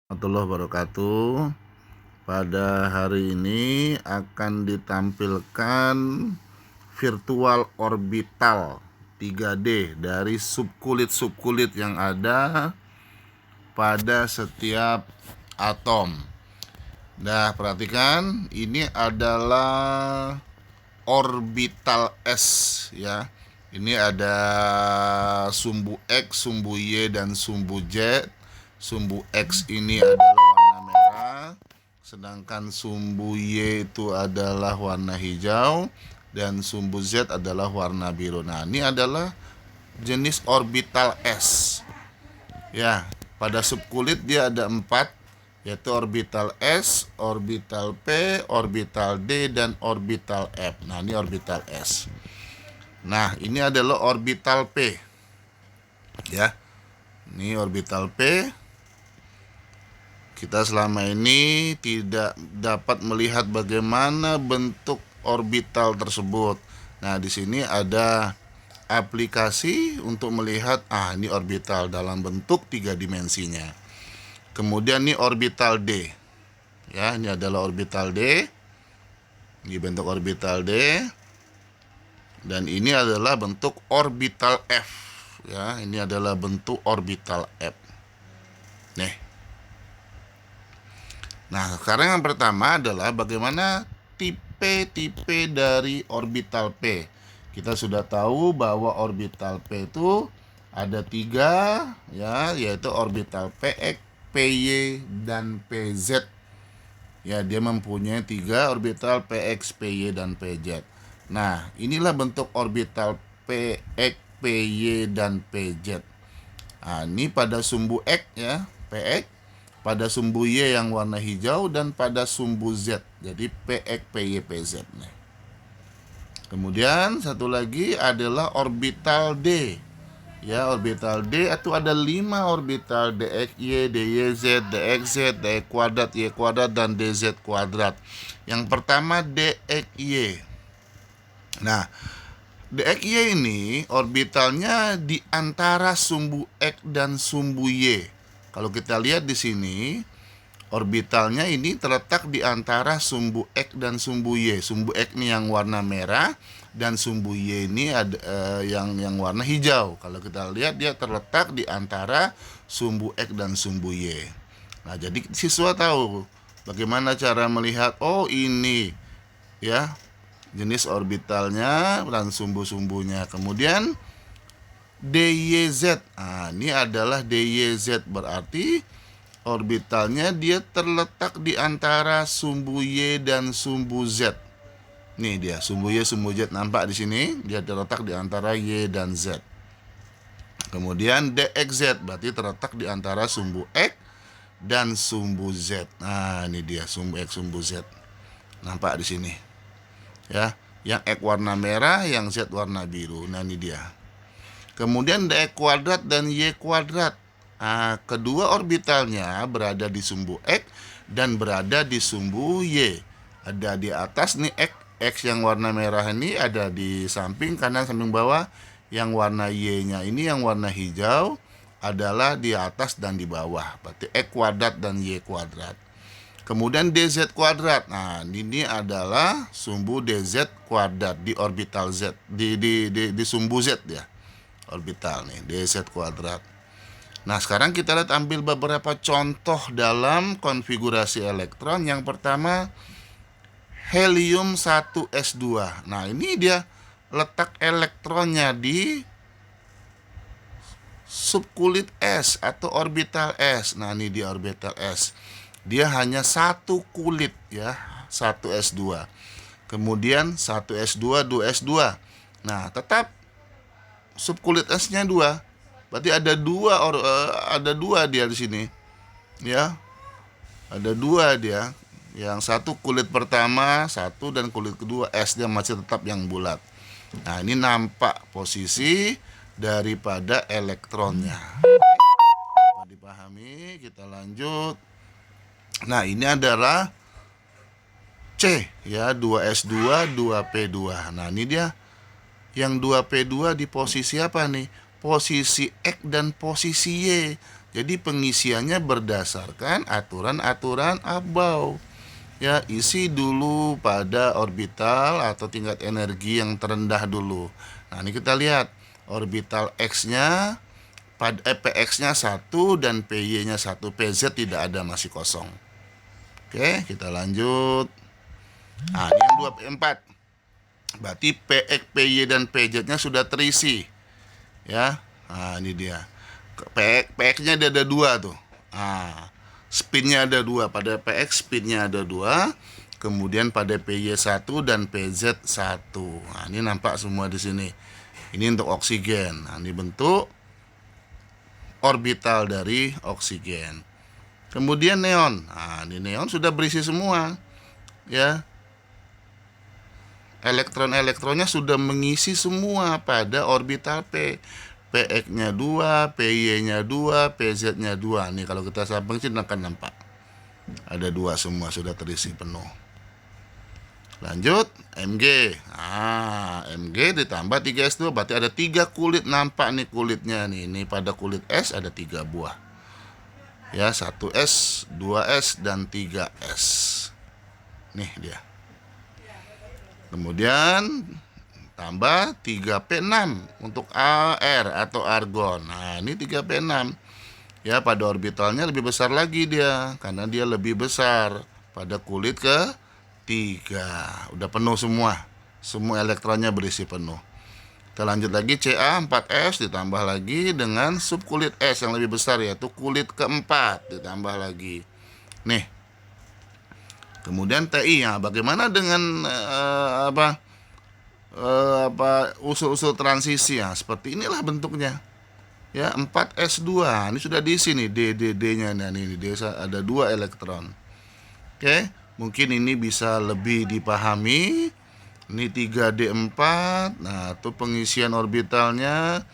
Warahmatullahi wabarakatuh. Pada hari ini akan ditampilkan virtual orbital 3D dari subkulit-subkulit yang ada pada setiap atom. Nah, perhatikan, ini adalah orbital S ya. Ini ada sumbu X, sumbu Y, dan sumbu Z. Sumbu X ini adalah warna merah, sedangkan sumbu Y itu adalah warna hijau, dan sumbu Z adalah warna biru. Nah, ini adalah jenis orbital S. Ya, pada subkulit dia ada 4, yaitu orbital S, orbital P, orbital D, dan orbital F. Nah, ini orbital S. Nah, ini adalah orbital P. Ya, ini orbital P. Kita selama ini tidak dapat melihat bagaimana bentuk orbital tersebut. Nah, di sini ada aplikasi untuk melihat, ini orbital dalam bentuk 3 dimensinya. Kemudian ini orbital D. Ya, ini adalah orbital D. Ini bentuk orbital D. Dan ini adalah bentuk orbital F. Ya, ini adalah bentuk orbital F. Nih. Nah, sekarang yang pertama adalah bagaimana tipe-tipe dari orbital P. Kita sudah tahu bahwa orbital P itu ada 3, ya, yaitu orbital PX, PY, dan PZ. Ya, dia mempunyai 3 orbital PX, PY, dan PZ. Nah, inilah bentuk orbital PX, PY, dan PZ. Nah, ini pada sumbu X ya, PX, pada sumbu Y yang warna hijau, dan pada sumbu Z. Jadi PX, PY, PZ. Kemudian satu lagi adalah orbital D. Ya, orbital D itu ada 5 orbital, DXY, DYZ, DXZ, DX kuadrat, Y kuadrat, dan DZ kuadrat. Yang pertama DXY. Nah, DXY ini orbitalnya di antara sumbu X dan sumbu Y. Kalau kita lihat di sini, orbitalnya ini terletak di antara sumbu X dan sumbu Y. Sumbu X ini yang warna merah, dan sumbu Y ini ada yang warna hijau. Kalau kita lihat, dia terletak di antara sumbu X dan sumbu Y. Nah, jadi siswa tahu bagaimana cara melihat, ini ya jenis orbitalnya dan sumbu-sumbunya. Kemudian DYZ. Ini adalah DYZ, berarti orbitalnya dia terletak di antara sumbu Y dan sumbu Z. Nih dia, sumbu Y, sumbu Z, nampak di sini, dia terletak di antara Y dan Z. Kemudian DXZ berarti terletak di antara sumbu X dan sumbu Z. Nah, ini dia sumbu X, sumbu Z. Nampak di sini. Ya, yang X warna merah, yang Z warna biru. Nah, ini dia. Kemudian DX kuadrat dan Y kuadrat. Kedua orbitalnya berada di sumbu X dan berada di sumbu Y. Ada di atas nih X yang warna merah ini ada di samping kanan, samping bawah. Yang warna Y-nya ini yang warna hijau adalah di atas dan di bawah. Berarti X kuadrat dan Y kuadrat. Kemudian DZ kuadrat. Nah, ini adalah sumbu DZ kuadrat di orbital Z, di sumbu Z ya. Orbital nih, DZ kuadrat. Nah, sekarang kita lihat, ambil beberapa contoh dalam konfigurasi elektron. Yang pertama, helium 1s2. Nah, ini dia letak elektronnya di subkulit S atau orbital S. Nah, ini dia orbital S. Dia hanya satu kulit ya, 1s2. Kemudian 1s2, 2s2. Nah, tetap subkulit S-nya 2. Berarti ada dua dia di sini. Ya. Ada 2 dia. Yang satu kulit pertama 1, dan kulit kedua S-nya masih tetap yang bulat. Nah, ini nampak posisi daripada elektronnya. Dapat dipahami? Kita lanjut. Nah, ini adalah C ya, 2s2, 2p2. Nah, ini dia. Yang 2p2 di posisi apa nih? Posisi X dan posisi Y. Jadi pengisiannya berdasarkan aturan-aturan Abau. Ya, isi dulu pada orbital atau tingkat energi yang terendah dulu. Nah, ini kita lihat orbital X-nya pada PX-nya 1 dan PY-nya 1, PZ tidak ada, masih kosong. Oke, kita lanjut. Nah, ini yang 2P4. Berarti PX, PY dan PZ-nya sudah terisi. Ya. Nah, ini dia. PX-nya ada 2 tuh. Nah, spinnya ada 2. Pada PX spinnya ada 2. Kemudian pada PY 1 dan PZ 1. Nah, ini nampak semua di sini. Ini untuk oksigen. Nah, ini bentuk orbital dari oksigen. Kemudian neon. Nah, ini neon sudah berisi semua. Ya. Elektron-elektronnya sudah mengisi semua pada orbital P. PX-nya 2, PY-nya 2, PZ-nya 2. Nih kalau kita samping sini akan nampak. Ada 2 semua sudah terisi penuh. Lanjut, Mg. Nah, Mg ditambah 3S2 berarti ada 3 kulit, nampak nih kulitnya nih. Ini pada kulit S ada 3 buah. Ya, 1S, 2S dan 3S. Nih dia. Kemudian tambah 3P6 untuk Ar atau argon. Nah, ini 3P6. Ya, pada orbitalnya lebih besar lagi dia karena dia lebih besar pada kulit ke-3. Udah penuh semua. Semua elektronnya berisi penuh. Kita lanjut lagi, Ca4S ditambah lagi dengan subkulit S yang lebih besar, yaitu kulit ke-4 ditambah lagi. Nih. Kemudian Ti, ya, bagaimana dengan usul-usul transisi? Ya, seperti inilah bentuknya. Ya, 4S2. Ini sudah diisi nih DD-nya. Nah, ini ada 2 elektron. Oke, mungkin ini bisa lebih dipahami. Ini 3D4. Nah, itu pengisian orbitalnya.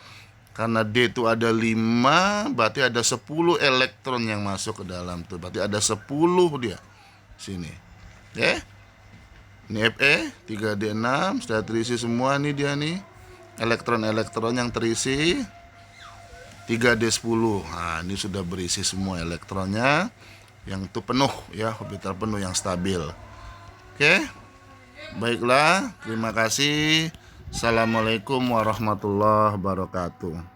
Karena D itu ada 5, berarti ada 10 elektron yang masuk ke dalam tuh. Berarti ada 10 dia. Sini. Oke. Ini Fe 3D6 sudah terisi semua nih dia nih. Elektron-elektron yang terisi 3D10. Nah, ini sudah berisi semua elektronnya yang itu penuh ya, orbital penuh yang stabil. Oke. Baiklah, terima kasih. Assalamualaikum warahmatullahi wabarakatuh.